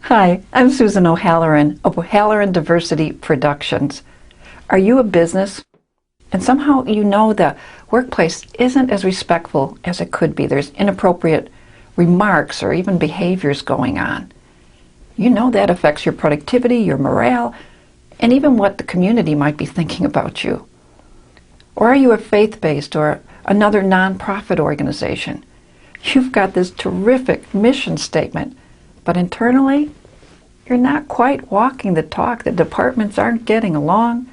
Hi, I'm Susan O'Halloran of O'Halloran Diversity Productions. Are you a business and somehow you know the workplace isn't as respectful as it could be? There's inappropriate remarks or even behaviors going on. You know that affects your productivity, your morale, and even what the community might be thinking about you. Or are you a faith-based or another nonprofit organization? You've got this terrific mission statement, but internally, you're not quite walking the talk. The departments aren't getting along.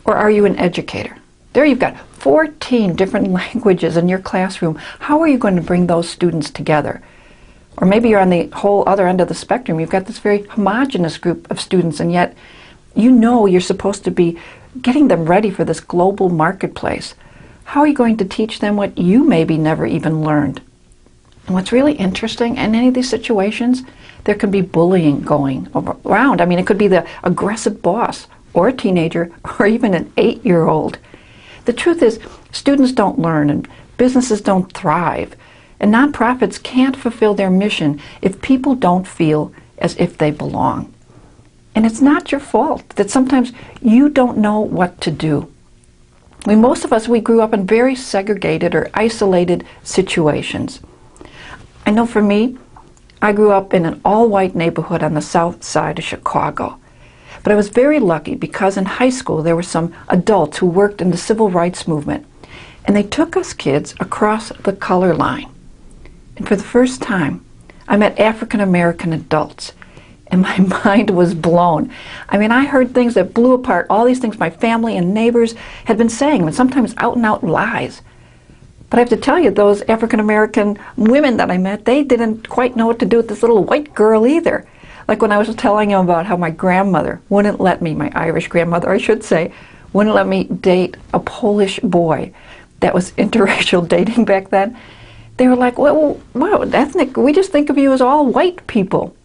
Or are you an educator? There you've got 14 different languages in your classroom. How are you going to bring those students together? Or maybe you're on the whole other end of the spectrum. You've got this very homogeneous group of students, and yet you know you're supposed to be getting them ready for this global marketplace. How are you going to teach them what you maybe never even learned? And what's really interesting in any of these situations, there can be bullying going around. I mean, it could be the aggressive boss or a teenager or even an 8-year-old. The truth is, students don't learn and businesses don't thrive. And nonprofits can't fulfill their mission if people don't feel as if they belong. And it's not your fault that sometimes you don't know what to do. I mean, most of us, we grew up in very segregated or isolated situations. I know for me, I grew up in an all-white neighborhood on the south side of Chicago. But I was very lucky because in high school there were some adults who worked in the civil rights movement. And they took us kids across the color line. And for the first time, I met African American adults. And my mind was blown. I mean, I heard things that blew apart all these things my family and neighbors had been saying, and sometimes out and out lies. But I have to tell you, those African American women that I met, they didn't quite know what to do with this little white girl either. Like when I was telling them about how my grandmother wouldn't let me, my Irish grandmother I should say, wouldn't let me date a Polish boy. That was interracial dating back then. They were like, well, ethnic, we just think of you as all white people.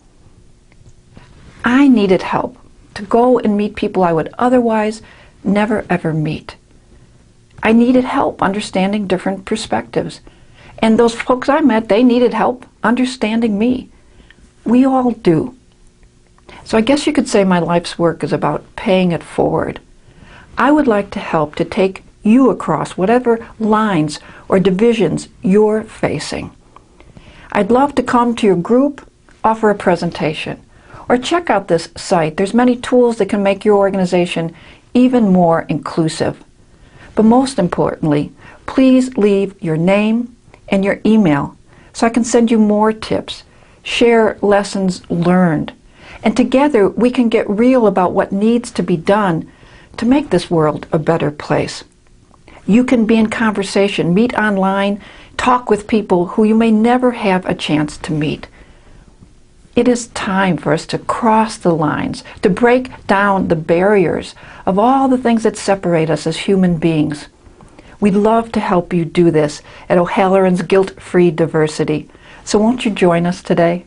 I needed help to go and meet people I would otherwise never ever meet. I needed help understanding different perspectives. And those folks I met, they needed help understanding me. We all do. So I guess you could say my life's work is about paying it forward. I would like to help to take you across whatever lines or divisions you're facing. I'd love to come to your group, offer a presentation, or check out this site. There's many tools that can make your organization even more inclusive. But most importantly, please leave your name and your email so I can send you more tips, share lessons learned, and together we can get real about what needs to be done to make this world a better place. You can be in conversation, meet online, talk with people who you may never have a chance to meet. It is time for us to cross the lines, to break down the barriers of all the things that separate us as human beings. We'd love to help you do this at O'Halloran's Guilt-Free Diversity. So won't you join us today?